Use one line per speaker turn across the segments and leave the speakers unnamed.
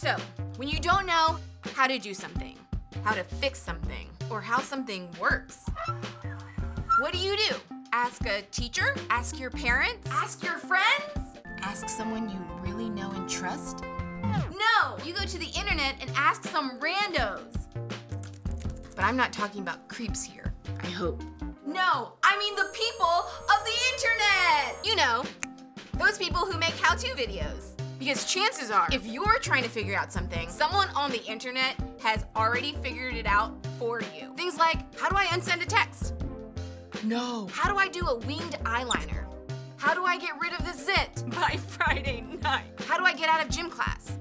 So, when you don't know how to do something, how to fix something, or how something works, what do? Ask a teacher? Ask your parents? Ask your friends? Ask someone you really know and trust? No! You go to the internet and ask some randos. But I'm not talking about creeps here, I hope. No, I mean the people of the internet! You know, those people who make how-to videos. Because chances are, if you're trying to figure out something, someone on the internet has already figured it out for you. Things like, how do I unsend a text? No. How do I do a winged eyeliner? How do I get rid of the zit by Friday night? How do I get out of gym class?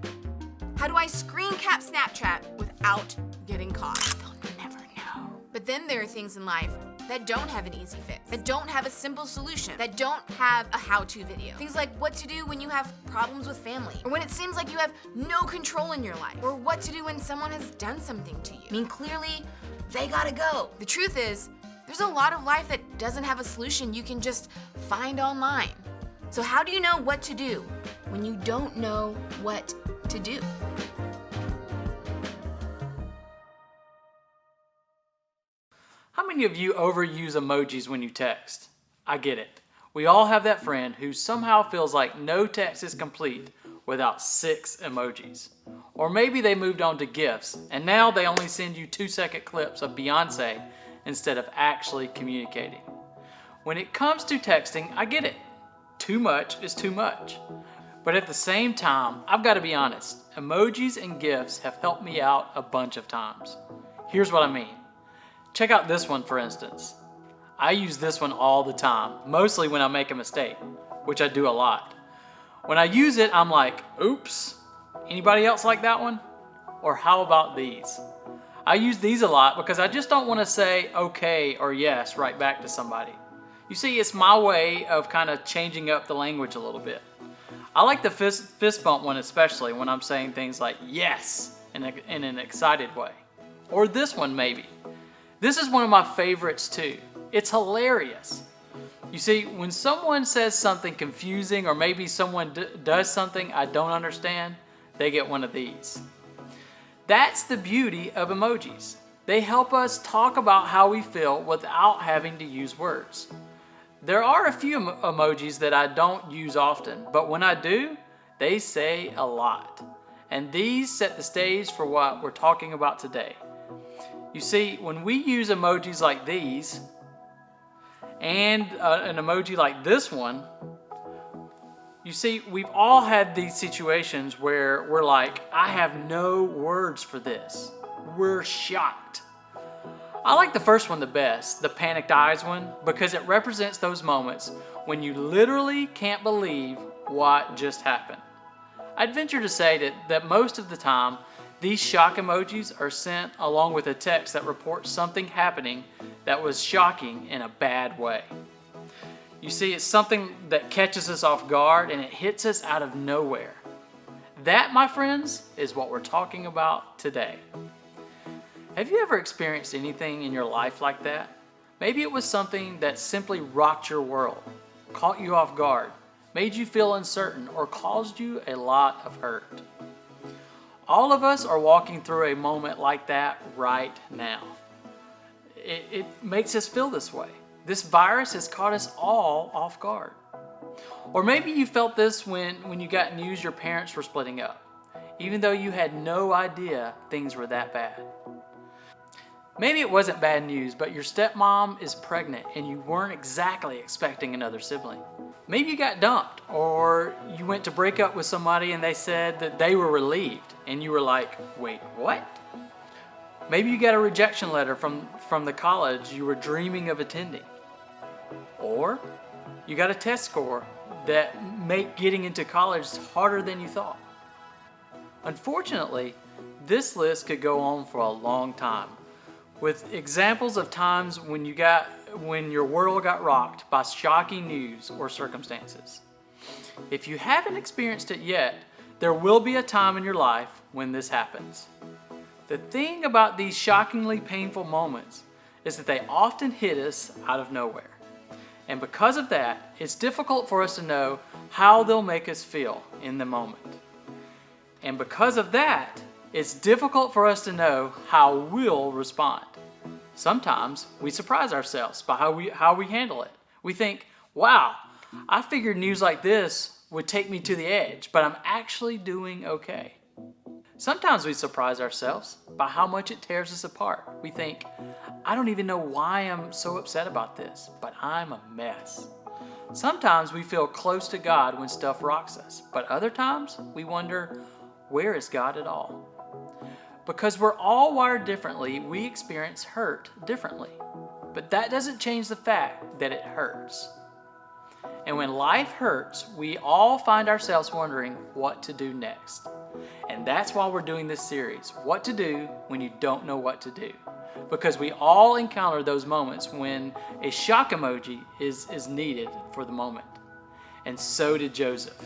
How do I screen cap Snapchat without getting caught? They'll never know. But then there are things in life that don't have an easy fix, that don't have a simple solution, that don't have a how-to video. Things like what to do when you have problems with family, or when it seems like you have no control in your life, or what to do when someone has done something to you. I mean, clearly, they gotta go. The truth is, there's a lot of life that doesn't have a solution you can just find online. So how do you know what to do when you don't know what to do?
How many of you overuse emojis when you text? I get it. We all have that friend who somehow feels like no text is complete without 6 emojis. Or maybe they moved on to GIFs and now they only send you 2-second clips of Beyonce instead of actually communicating. When it comes to texting, I get it. Too much is too much. But at the same time, I've got to be honest, emojis and GIFs have helped me out a bunch of times. Here's what I mean. Check out this one, for instance. I use this one all the time, mostly when I make a mistake, which I do a lot. When I use it, I'm like, oops. Anybody else like that one? Or how about these? I use these a lot because I just don't want to say okay or yes right back to somebody. You see, it's my way of kind of changing up the language a little bit. I like the fist bump one especially when I'm saying things like yes in an excited way. Or this one maybe. This is one of my favorites too. It's hilarious. You see, when someone says something confusing or maybe someone does something I don't understand, they get one of these. That's the beauty of emojis. They help us talk about how we feel without having to use words. There are a few emojis that I don't use often, but when I do, they say a lot. And these set the stage for what we're talking about today. You see, when we use emojis like these, and an emoji like this one, you see, we've all had these situations where we're like, I have no words for this. We're shocked. I like the first one the best, the panicked eyes one, because it represents those moments when you literally can't believe what just happened. I'd venture to say that most of the time, these shock emojis are sent along with a text that reports something happening that was shocking in a bad way. You see, it's something that catches us off guard and it hits us out of nowhere. That, my friends, is what we're talking about today. Have you ever experienced anything in your life like that? Maybe it was something that simply rocked your world, caught you off guard, made you feel uncertain, or caused you a lot of hurt. All of us are walking through a moment like that right now. It makes us feel this way. This virus has caught us all off guard. Or maybe you felt this when you got news your parents were splitting up, even though you had no idea things were that bad. Maybe it wasn't bad news, but your stepmom is pregnant and you weren't exactly expecting another sibling. Maybe you got dumped, or you went to break up with somebody and they said that they were relieved, and you were like, wait, what? Maybe you got a rejection letter from the college you were dreaming of attending. Or you got a test score that make getting into college harder than you thought. Unfortunately, this list could go on for a long time, with examples of times when your world got rocked by shocking news or circumstances. If you haven't experienced it yet, there will be a time in your life when this happens. The thing about these shockingly painful moments is that they often hit us out of nowhere. And because of that, it's difficult for us to know how they'll make us feel in the moment. And because of that, it's difficult for us to know how we'll respond. Sometimes we surprise ourselves by how we handle it. We think, wow, I figured news like this would take me to the edge, but I'm actually doing okay. Sometimes we surprise ourselves by how much it tears us apart. We think, I don't even know why I'm so upset about this, but I'm a mess. Sometimes we feel close to God when stuff rocks us, but other times we wonder, where is God at all? Because we're all wired differently, we experience hurt differently. But that doesn't change the fact that it hurts. And when life hurts, we all find ourselves wondering what to do next. And that's why we're doing this series, What to Do When You Don't Know What to Do. Because we all encounter those moments when a shock emoji is needed for the moment. And so did Joseph.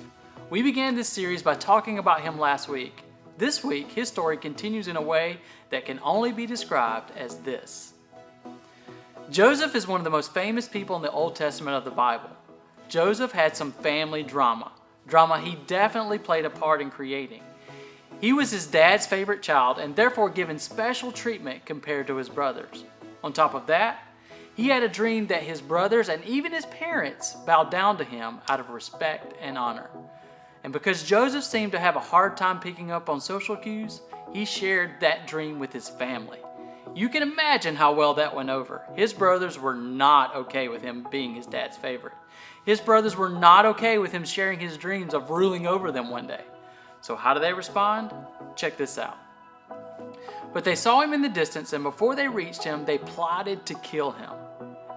We began this series by talking about him last week. This week, his story continues in a way that can only be described as this. Joseph is one of the most famous people in the Old Testament of the Bible. Joseph had some family drama he definitely played a part in creating. He was his dad's favorite child and therefore given special treatment compared to his brothers. On top of that, he had a dream that his brothers and even his parents bowed down to him out of respect and honor. And because Joseph seemed to have a hard time picking up on social cues, he shared that dream with his family. You can imagine how well that went over. His brothers were not okay with him being his dad's favorite. His brothers were not okay with him sharing his dreams of ruling over them one day. So how do they respond? Check this out. But they saw him in the distance, and before they reached him, they plotted to kill him.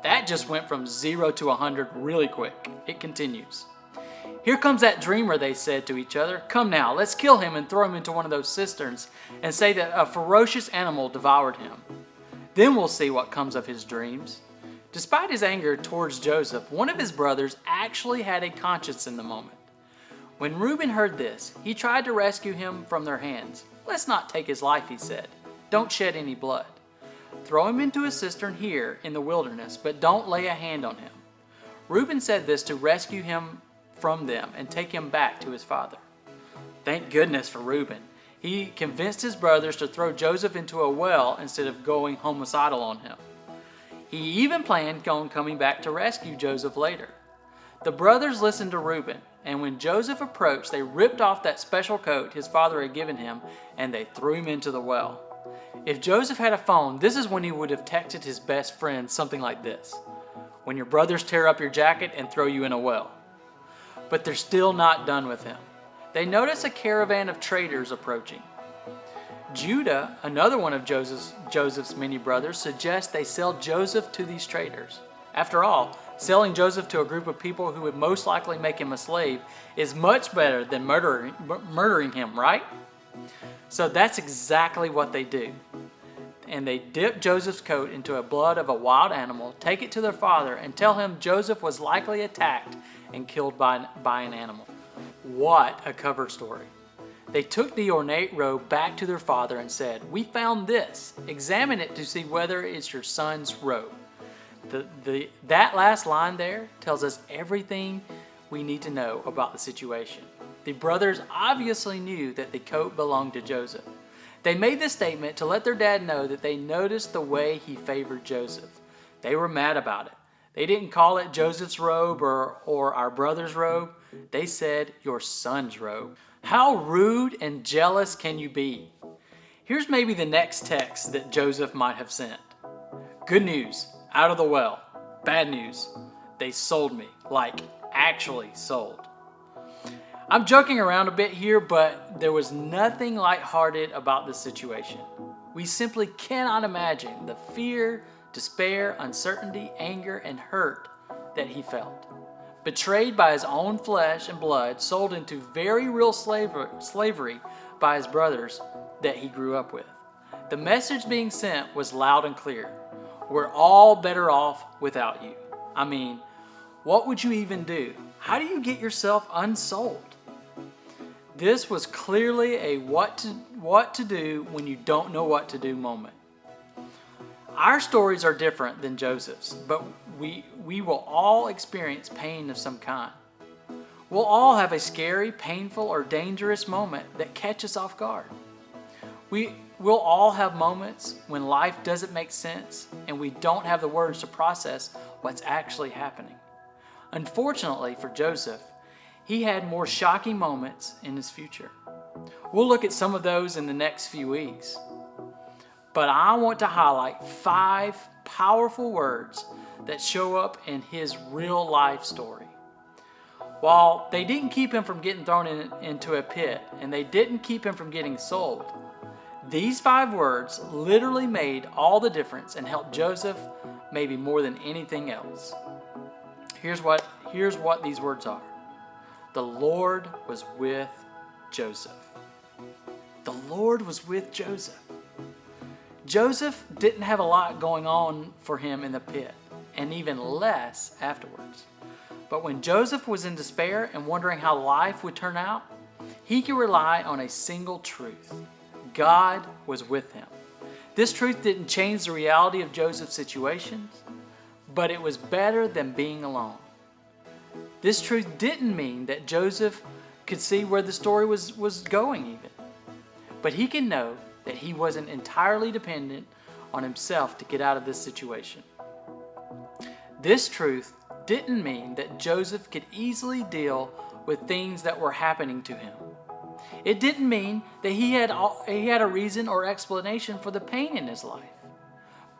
That just went from 0 to 100 really quick. It continues. Here comes that dreamer, they said to each other. Come now, let's kill him and throw him into one of those cisterns and say that a ferocious animal devoured him. Then we'll see what comes of his dreams. Despite his anger towards Joseph, one of his brothers actually had a conscience in the moment. When Reuben heard this, he tried to rescue him from their hands. Let's not take his life, he said. Don't shed any blood. Throw him into a cistern here in the wilderness, but don't lay a hand on him. Reuben said this to rescue him from them and take him back to his father. Thank goodness for Reuben. He convinced his brothers to throw Joseph into a well instead of going homicidal on him. He even planned on coming back to rescue Joseph later. The brothers listened to Reuben, and when Joseph approached, they ripped off that special coat his father had given him, and they threw him into the well. If Joseph had a phone, this is when he would have texted his best friend something like this: when your brothers tear up your jacket and throw you in a well. But they're still not done with him. They notice a caravan of traders approaching. Judah, another one of Joseph's many brothers, suggests they sell Joseph to these traders. After all, selling Joseph to a group of people who would most likely make him a slave is much better than murdering him, right? So that's exactly what they do. And they dip Joseph's coat into the blood of a wild animal, take it to their father, and tell him Joseph was likely attacked and killed by an animal. What a cover story. They took the ornate robe back to their father and said, "We found this. Examine it to see whether it's your son's robe." That last line there tells us everything we need to know about the situation. The brothers obviously knew that the coat belonged to Joseph. They made this statement to let their dad know that they noticed the way he favored Joseph. They were mad about it. They didn't call it Joseph's robe or our brother's robe. They said, your son's robe. How rude and jealous can you be? Here's maybe the next text that Joseph might have sent. Good news, out of the well. Bad news, they sold me, like actually sold. I'm joking around a bit here, but there was nothing lighthearted about this situation. We simply cannot imagine the fear, despair, uncertainty, anger, and hurt that he felt. Betrayed by his own flesh and blood, sold into very real slavery by his brothers that he grew up with. The message being sent was loud and clear. We're all better off without you. I mean, what would you even do? How do you get yourself unsold? This was clearly a what to do when you don't know what to do moment. Our stories are different than Joseph's, but we will all experience pain of some kind. We'll all have a scary, painful, or dangerous moment that catches us off guard. We'll all have moments when life doesn't make sense and we don't have the words to process what's actually happening. Unfortunately for Joseph, he had more shocking moments in his future. We'll look at some of those in the next few weeks. But I want to highlight 5 powerful words that show up in his real life story. While they didn't keep him from getting thrown into a pit and they didn't keep him from getting sold, these 5 words literally made all the difference and helped Joseph maybe more than anything else. Here's what these words are. The Lord was with Joseph. The Lord was with Joseph. Joseph didn't have a lot going on for him in the pit, and even less afterwards. But when Joseph was in despair and wondering how life would turn out, he could rely on a single truth. God was with him. This truth didn't change the reality of Joseph's situations, but it was better than being alone. This truth didn't mean that Joseph could see where the story was going even, but he can know that he wasn't entirely dependent on himself to get out of this situation. This truth didn't mean that Joseph could easily deal with things that were happening to him. It didn't mean that he had a reason or explanation for the pain in his life.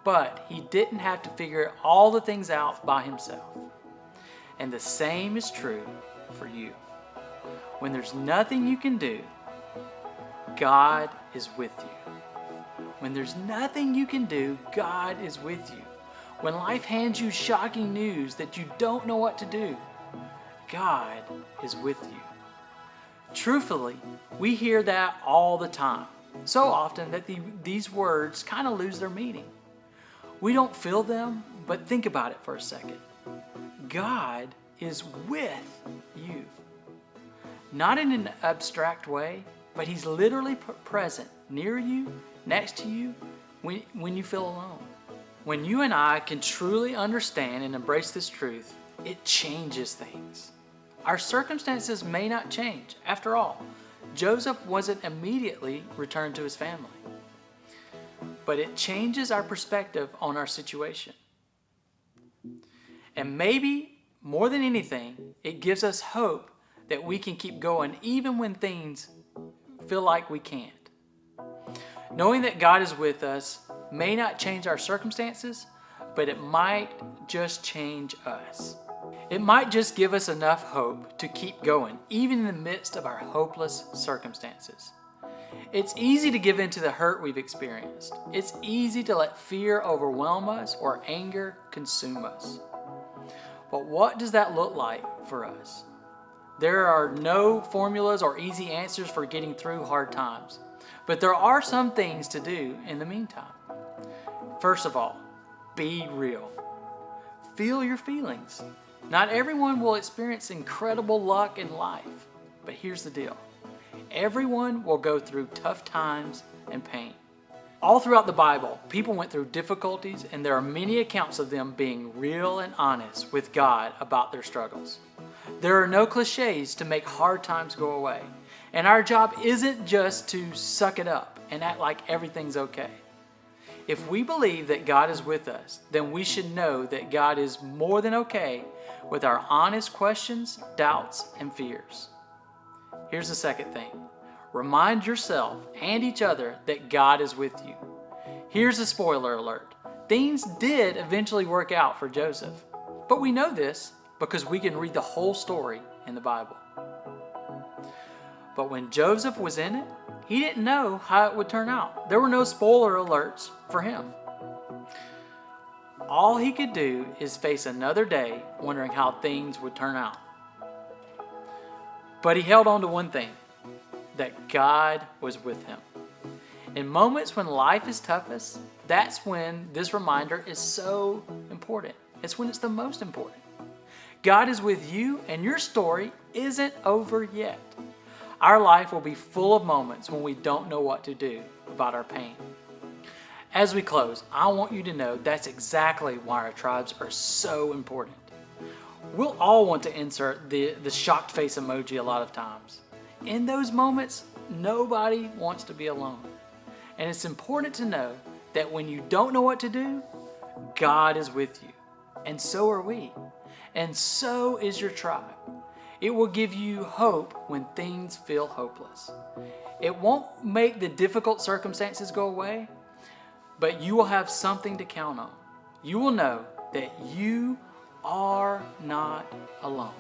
But he didn't have to figure all the things out by himself. And the same is true for you. When there's nothing you can do, God is with you. When there's nothing you can do, God is with you. When life hands you shocking news that you don't know what to do, God is with you. Truthfully, we hear that all the time, so often that these words kind of lose their meaning. We don't feel them, but think about it for a second. God is with you. Not in an abstract way, but He's literally present near you, next to you, when you feel alone. When you and I can truly understand and embrace this truth, it changes things. Our circumstances may not change. After all, Joseph wasn't immediately returned to his family. But it changes our perspective on our situation. And maybe, more than anything, it gives us hope that we can keep going even when things feel like we can't. Knowing that God is with us may not change our circumstances, but it might just change us. It might just give us enough hope to keep going, even in the midst of our hopeless circumstances. It's easy to give in to the hurt we've experienced. It's easy to let fear overwhelm us or anger consume us. But what does that look like for us? There are no formulas or easy answers for getting through hard times, but there are some things to do in the meantime. First of all, be real. Feel your feelings. Not everyone will experience incredible luck in life, but here's the deal. Everyone will go through tough times and pain. All throughout the Bible, people went through difficulties, and there are many accounts of them being real and honest with God about their struggles. There are no cliches to make hard times go away, and our job isn't just to suck it up and act like everything's okay. If we believe that God is with us, then we should know that God is more than okay with our honest questions, doubts, and fears. Here's the second thing. Remind yourself and each other that God is with you. Here's a spoiler alert. Things did eventually work out for Joseph. But we know this because we can read the whole story in the Bible. But when Joseph was in it, he didn't know how it would turn out. There were no spoiler alerts for him. All he could do is face another day wondering how things would turn out. But he held on to one thing, that God was with him. In moments when life is toughest, that's when this reminder is so important. It's when it's the most important. God is with you, and your story isn't over yet. Our life will be full of moments when we don't know what to do about our pain. As we close, I want you to know that's exactly why our tribes are so important. We'll all want to insert the shocked face emoji a lot of times. In those moments, nobody wants to be alone. And it's important to know that when you don't know what to do, God is with you. And so are we. And so is your tribe. It will give you hope when things feel hopeless. It won't make the difficult circumstances go away, but you will have something to count on. You will know that you are not alone.